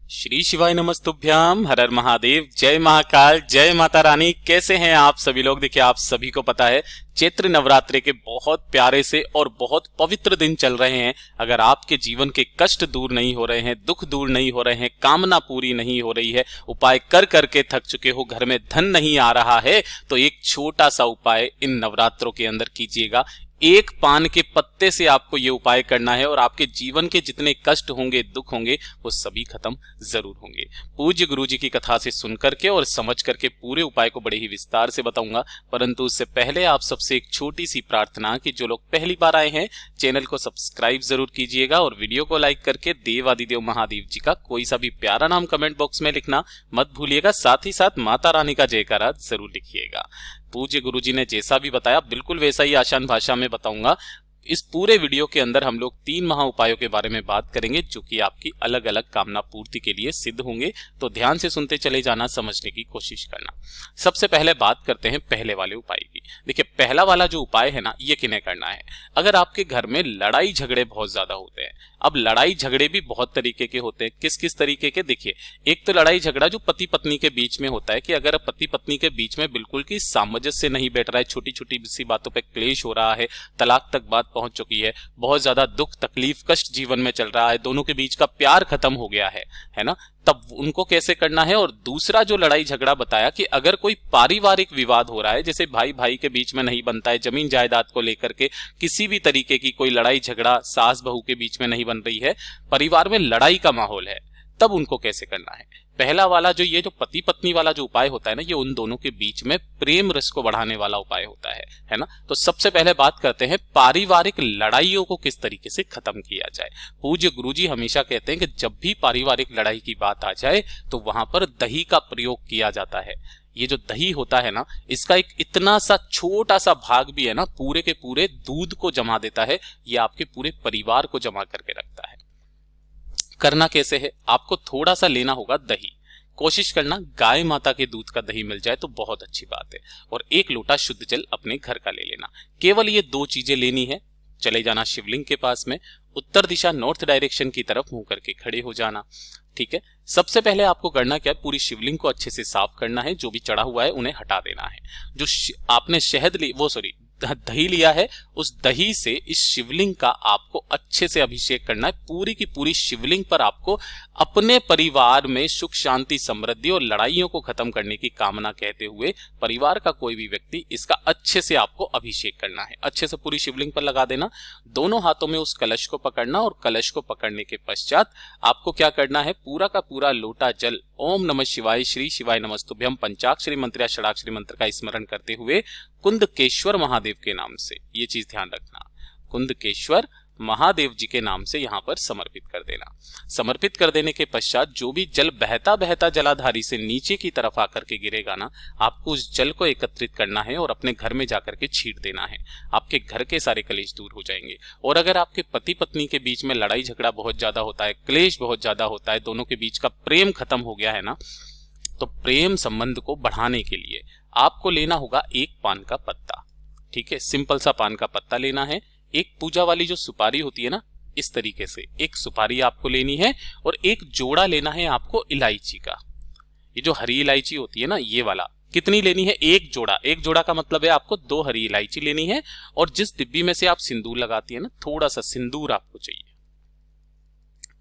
श्री शिवाय नमस्तुभ्याम, हर हर महादेव, जय महाकाल, जय माता रानी। कैसे हैं आप सभी लोग? देखिए, आप सभी को पता है चैत्र नवरात्रि के बहुत प्यारे से और बहुत पवित्र दिन चल रहे हैं। अगर आपके जीवन के कष्ट दूर नहीं हो रहे हैं, दुख दूर नहीं हो रहे हैं, कामना पूरी नहीं हो रही है, उपाय कर करके थक चुके हो, घर में धन नहीं आ रहा है, तो एक छोटा सा उपाय इन नवरात्रों के अंदर कीजिएगा। एक पान के पत्ते से आपको ये उपाय करना है और आपके जीवन के जितने कष्ट होंगे, दुख होंगे, वो सभी खत्म जरूर होंगे। पूज्य गुरु जी की कथा से सुन करके और समझ करके पूरे उपाय को बड़े ही विस्तार से बताऊंगा, परंतु उससे पहले आप सबसे एक छोटी सी प्रार्थना कि जो लोग पहली बार आए हैं, चैनल को सब्सक्राइब जरूर कीजिएगा और वीडियो को लाइक करके देवादिदेव महादेव जी का कोई सा भी प्यारा नाम कमेंट बॉक्स में लिखना मत भूलिएगा। साथ ही साथ माता रानी का जयकारा जरूर लिखिएगा। पूज्य गुरुजी ने जैसा भी बताया बिल्कुल वैसा ही आसान भाषा में बताऊंगा। इस पूरे वीडियो के अंदर हम लोग 3 महा उपायों के बारे में बात करेंगे, जो कि आपकी अलग अलग कामना पूर्ति के लिए सिद्ध होंगे। तो ध्यान से सुनते चले जाना, समझने की कोशिश करना। सबसे पहले बात करते हैं पहले वाले उपाय की। देखिए, पहला वाला जो उपाय है ना, ये किन्हें करना है? अगर आपके घर में लड़ाई झगड़े बहुत ज्यादा होते हैं। अब लड़ाई झगड़े भी बहुत तरीके के होते हैं। किस किस तरीके के? देखिए, एक तो लड़ाई झगड़ा जो पति पत्नी के बीच में होता है कि अगर पति पत्नी के बीच में बिल्कुल की सामंजस्य नहीं बैठ रहा है, छोटी छोटी सी बातों पे क्लेश हो रहा है, तलाक तक बात पहुंच चुकी है, बहुत ज्यादा दुख तकलीफ कष्ट जीवन में चल रहा है, दोनों के बीच का प्यार खत्म हो गया है ना, तब उनको कैसे करना है। और दूसरा जो लड़ाई झगड़ा बताया कि अगर कोई पारिवारिक विवाद हो रहा है, जैसे भाई भाई के बीच में नहीं बनता है, जमीन जायदाद को लेकर के किसी भी तरीके की कोई लड़ाई झगड़ा सास बहू के बीच में नहीं बन रही है, परिवार में लड़ाई का माहौल है, तब उनको कैसे करना है। पहला वाला जो ये जो पति पत्नी वाला जो उपाय होता है ना, ये उन दोनों के बीच में प्रेम रस को बढ़ाने वाला उपाय होता है ना। तो सबसे पहले बात करते हैं पारिवारिक लड़ाइयों को किस तरीके से खत्म किया जाए। पूज्य गुरुजी हमेशा कहते हैं कि जब भी पारिवारिक लड़ाई की बात आ जाए तो वहां पर दही का प्रयोग किया जाता है। ये जो दही होता है ना, इसका एक इतना सा छोटा सा भाग भी है ना, पूरे के पूरे दूध को जमा देता है। ये आपके पूरे परिवार को जमा करके रखता है। करना कैसे है? आपको थोड़ा सा लेना होगा दही। कोशिश करना गाय माता के दूध का दही मिल जाए तो बहुत अच्छी बात है। और 1 लोटा शुद्ध जल अपने घर का ले लेना। केवल ये 2 चीजें लेनी है। चले जाना शिवलिंग के पास में, उत्तर दिशा नॉर्थ डायरेक्शन की तरफ मुंह करके खड़े हो जाना। ठीक है, सबसे पहले आपको करना क्या है, पूरी शिवलिंग को अच्छे से साफ करना है। जो भी चढ़ा हुआ है उन्हें हटा देना है। जो आपने दही लिया है, उस दही से इस शिवलिंग का आपको अच्छे से अभिषेक करना है। पूरी की पूरी शिवलिंग पर आपको अपने परिवार में सुख शांति समृद्धि और लड़ाइयों को खत्म करने की कामना कहते हुए परिवार का कोई भी व्यक्ति इसका अच्छे से आपको अभिषेक करना है। अच्छे से पूरी शिवलिंग पर लगा देना। दोनों हाथों में उस कलश को पकड़ना और कलश को पकड़ने के पश्चात आपको क्या करना है, पूरा का पूरा लोटा जल ओम नमः शिवाय, श्री शिवाय नमस्तुभ्यम पंचाक्षरी मंत्र या षडाक्षरी मंत्र का स्मरण करते हुए कुंदकेश्वर महादेव के नाम से, ये चीज ध्यान रखना, कुंदकेश्वर महादेव जी के नाम से यहां पर समर्पित कर देना। समर्पित कर देने के पश्चात जो भी जल बहता बहता जलाधारी से नीचे की तरफ आकर के गिरेगा ना, आपको उस जल को एकत्रित करना है और अपने घर में जाकर के छींट देना है। आपके घर के सारे कलेश दूर हो जाएंगे। और अगर आपके पति पत्नी के बीच में लड़ाई झगड़ा बहुत ज्यादा होता है, क्लेश बहुत ज्यादा होता है, दोनों के बीच का प्रेम खत्म हो गया है ना, तो प्रेम संबंध को बढ़ाने के लिए आपको लेना होगा 1 पान का पत्ता। ठीक है, सिंपल सा पान का पत्ता लेना है। एक पूजा वाली जो सुपारी होती है ना, इस तरीके से एक सुपारी आपको लेनी है और एक जोड़ा लेना है आपको इलायची का। ये जो हरी इलायची होती है ना, ये वाला कितनी लेनी है? 1 जोड़ा। 1 जोड़ा का मतलब है आपको 2 हरी इलायची लेनी है। और जिस डिब्बी में से आप सिंदूर लगाती है ना, थोड़ा सा सिंदूर आपको चाहिए।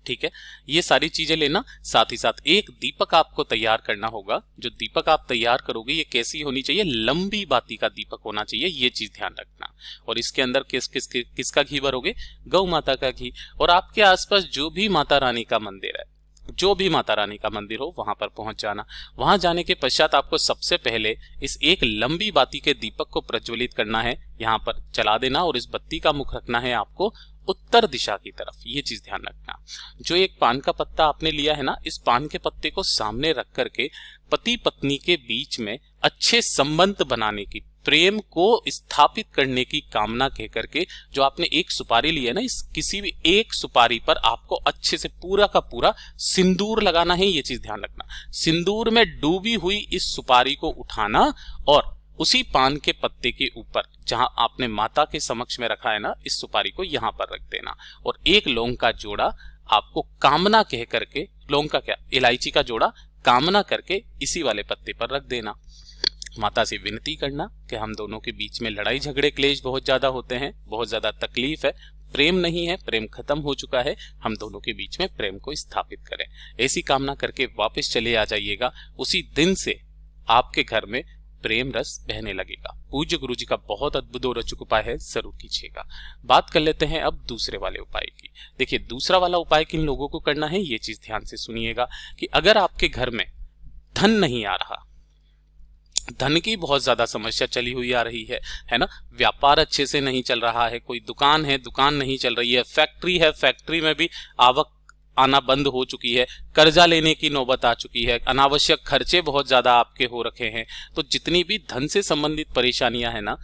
ठीक है, ये सारी चीजें लेना। साथ ही साथ एक दीपक आपको तैयार करना होगा। जो दीपक आप तैयार करोगे, ये कैसी होनी चाहिए? लंबी बाती का दीपक होना चाहिए। ये चीज ध्यान रखना। और इसके अंदर किसका घी भरोगे? गौ माता का घी। और आपके आसपास जो भी माता रानी का मंदिर है, जो भी माता रानी का मंदिर हो, वहां पर पहुंच जाना। वहां जाने के पश्चात आपको सबसे पहले इस एक लंबी बाती के दीपक को प्रज्वलित करना है, यहां पर जला देना। और इस बत्ती का मुख रखना है आपको उत्तर दिशा की तरफ। ये चीज ध्यान रखना। जो एक पान का पत्ता आपने लिया है ना, इस पान के पत्ते को सामने रख करके पति पत्नी के बीच में अच्छे संबंध बनाने की, प्रेम को स्थापित करने की कामना कह करके जो आपने एक सुपारी ली है ना, इस किसी भी एक सुपारी पर आपको अच्छे से पूरा का पूरा सिंदूर लगाना है। ये चीज ध्यान रखना। सिंदूर में डूबी हुई इस सुपारी को उठाना और उसी पान के पत्ते के ऊपर जहां आपने माता के समक्ष में रखा है ना, इस सुपारी को यहां पर रख देना। और 1 लौंग का जोड़ा आपको कामना कह करके, लौंग का क्या, इलायची का जोड़ा कामना करके इसी वाले पत्ते पर रख देना। माता से विनती करना कि हम दोनों के बीच में लड़ाई झगड़े क्लेश बहुत ज्यादा होते हैं, बहुत ज्यादा तकलीफ है, प्रेम नहीं है, प्रेम खत्म हो चुका है, हम दोनों के बीच में प्रेम को स्थापित करें। ऐसी कामना करके वापस चले आ जाइएगा। उसी दिन से आपके घर में प्रेम रस बहने लगेगा। पूज्य गुरु जी का बहुत अद्भुत और अचूक उपाय है, जरूर कीजिएगा। बात कर लेते हैं अब दूसरे वाले उपाय की। देखिए, दूसरा वाला उपाय किन लोगों को करना है, ये चीज ध्यान से सुनिएगा कि अगर आपके घर में धन नहीं आ रहा, धन की बहुत ज्यादा समस्या चली हुई आ रही है ना, व्यापार अच्छे से नहीं चल रहा है, कोई दुकान है, दुकान नहीं चल रही है, फैक्ट्री है, फैक्ट्री में भी आवक आना बंद हो चुकी है, कर्जा लेने की नौबत आ चुकी है, अनावश्यक खर्चे बहुत ज्यादा आपके हो रखे हैं, तो जितनी भी धन से संबंधित परेशानियां है ना,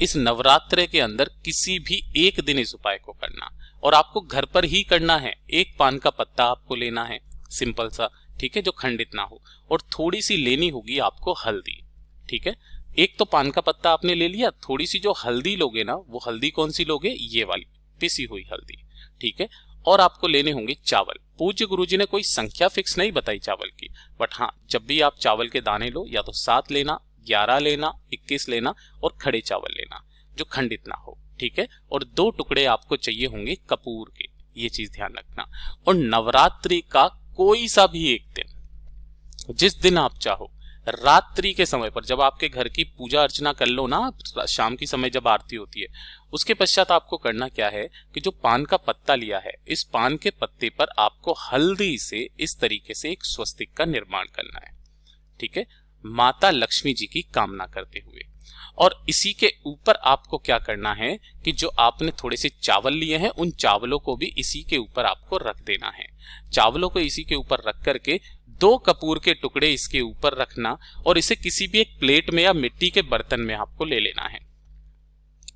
इस नवरात्रे के अंदर किसी भी एक दिन इस उपाय को करना, और आपको घर पर ही करना है। एक पान का पत्ता आपको लेना है, सिंपल सा, ठीक है, जो खंडित ना हो, और थोड़ी सी लेनी होगी आपको हल्दी, ठीक है। एक तो पान का पत्ता आपने ले लिया, थोड़ी सी जो हल्दी लोगे ना, वो हल्दी कौन सी लोगे, ये वाली पिसी हुई हल्दी, ठीक है। और आपको लेने होंगे चावल। पूज्य गुरुजी ने कोई संख्या फिक्स नहीं बताई चावल की, बट हाँ, जब भी आप चावल के दाने लो, या तो 7 लेना, 11 लेना, 21 लेना, और खड़े चावल लेना जो खंडित ना हो, ठीक है। और 2 टुकड़े आपको चाहिए होंगे कपूर के, ये चीज ध्यान रखना। और नवरात्रि का कोई सा भी एक दिन, जिस दिन आप चाहो, रात्रि के समय पर, जब आपके घर की पूजा अर्चना कर लो ना, शाम की समय जब आरती होती है, उसके पश्चात आपको करना क्या है कि जो पान का पत्ता लिया है, इस पान के पत्ते पर आपको हल्दी से इस तरीके से एक स्वस्तिक का निर्माण करना है, ठीक है, माता लक्ष्मी जी की कामना करते हुए। और इसी के ऊपर आपको क्या करना है कि जो आपने थोड़े से चावल लिए हैं, उन चावलों को भी इसी के ऊपर आपको रख देना है। चावलों को इसी के ऊपर रख करके 2 कपूर के टुकड़े इसके ऊपर रखना, और इसे किसी भी एक प्लेट में या मिट्टी के बर्तन में आपको ले लेना है।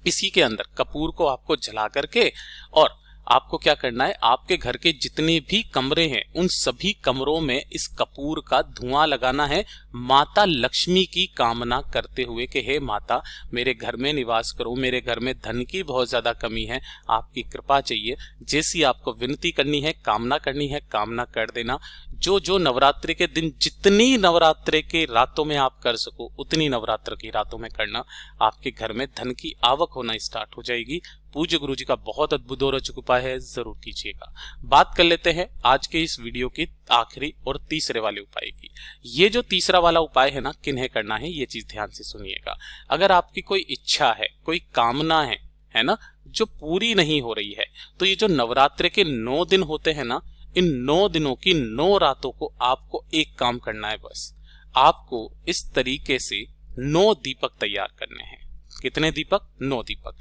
इसी के अंदर कपूर को आपको जला करके, और आपको क्या करना है, आपके घर के जितने भी कमरे हैं, उन सभी कमरों में इस कपूर का धुआं लगाना है, माता लक्ष्मी की कामना करते हुए कि हे माता, मेरे घर में निवास करो, मेरे घर में धन की बहुत ज्यादा कमी है, आपकी कृपा चाहिए। जैसी आपको विनती करनी है, कामना करनी है, कामना कर देना। जो नवरात्रि के दिन, जितनी नवरात्रि के रातों में आप कर सको, उतनी नवरात्र की रातों में करना, आपके घर में धन की आवक होना स्टार्ट हो जाएगी। पूज्य गुरु जी का बहुत अद्भुत और अचूक उपाय है, जरूर कीजिएगा। बात कर लेते हैं आज के इस वीडियो की आखिरी और तीसरे वाले उपाय की। ये जो तीसरा वाला उपाय है ना, किन्हें करना है, ये चीज ध्यान से सुनिएगा। अगर आपकी कोई इच्छा है, कोई कामना है ना, जो पूरी नहीं हो रही है, तो ये जो नवरात्रि के 9 दिन होते हैं ना, इन 9 दिनों की 9 रातों को आपको एक काम करना है, बस आपको इस तरीके से 9 दीपक तैयार करने हैं। कितने दीपक? 9 दीपक।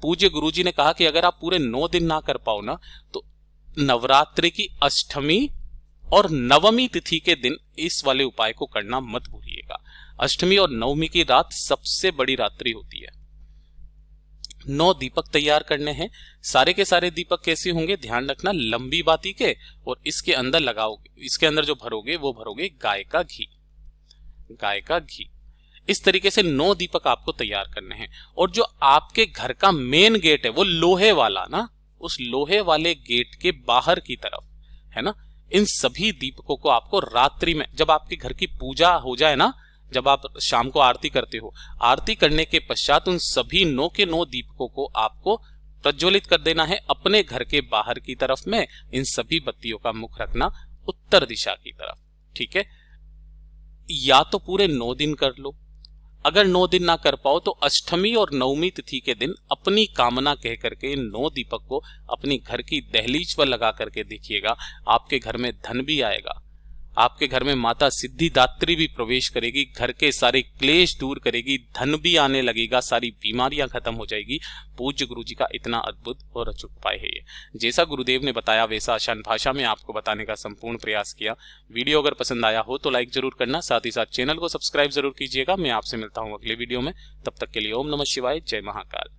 पूज्य गुरुजी ने कहा कि अगर आप पूरे 9 दिन ना कर पाओ ना, तो नवरात्रि की अष्टमी और नवमी तिथि के दिन इस वाले उपाय को करना मत भूलिएगा। अष्टमी और नवमी की रात सबसे बड़ी रात्रि होती है। 9 दीपक तैयार करने हैं। सारे के सारे दीपक कैसे होंगे, ध्यान रखना, लंबी बाती के, और इसके अंदर लगाओगे, इसके अंदर जो भरोगे वो भरोगे गाय का घी, गाय का घी। इस तरीके से 9 दीपक आपको तैयार करने हैं। और जो आपके घर का मेन गेट है, वो लोहे वाला ना, उस लोहे वाले गेट के बाहर की तरफ है ना, इन सभी दीपकों को आपको रात्रि में, जब आपके घर की पूजा हो जाए ना, जब आप शाम को आरती करते हो, आरती करने के पश्चात उन सभी 9 के 9 दीपकों को आपको प्रज्वलित कर देना है अपने घर के बाहर की तरफ में। इन सभी बत्तियों का मुख रखना उत्तर दिशा की तरफ, ठीक है। या तो पूरे 9 दिन कर लो, अगर 9 दिन ना कर पाओ तो अष्टमी और नवमी तिथि के दिन अपनी कामना कह करके इन 9 दीपक को अपनी घर की दहलीज पर लगा करके देखिएगा, आपके घर में धन भी आएगा, आपके घर में माता सिद्धिदात्री भी प्रवेश करेगी, घर के सारे क्लेश दूर करेगी, धन भी आने लगेगा, सारी बीमारियां खत्म हो जाएगी। पूज्य गुरु जी का इतना अद्भुत और अचूक उपाय है ये। जैसा गुरुदेव ने बताया वैसा आसान भाषा में आपको बताने का संपूर्ण प्रयास किया। वीडियो अगर पसंद आया हो तो लाइक जरूर करना, साथ ही साथ चैनल को सब्सक्राइब जरूर कीजिएगा। मैं आपसे मिलता हूँ अगले वीडियो में, तब तक के लिए ओम नमः शिवाय, जय महाकाल।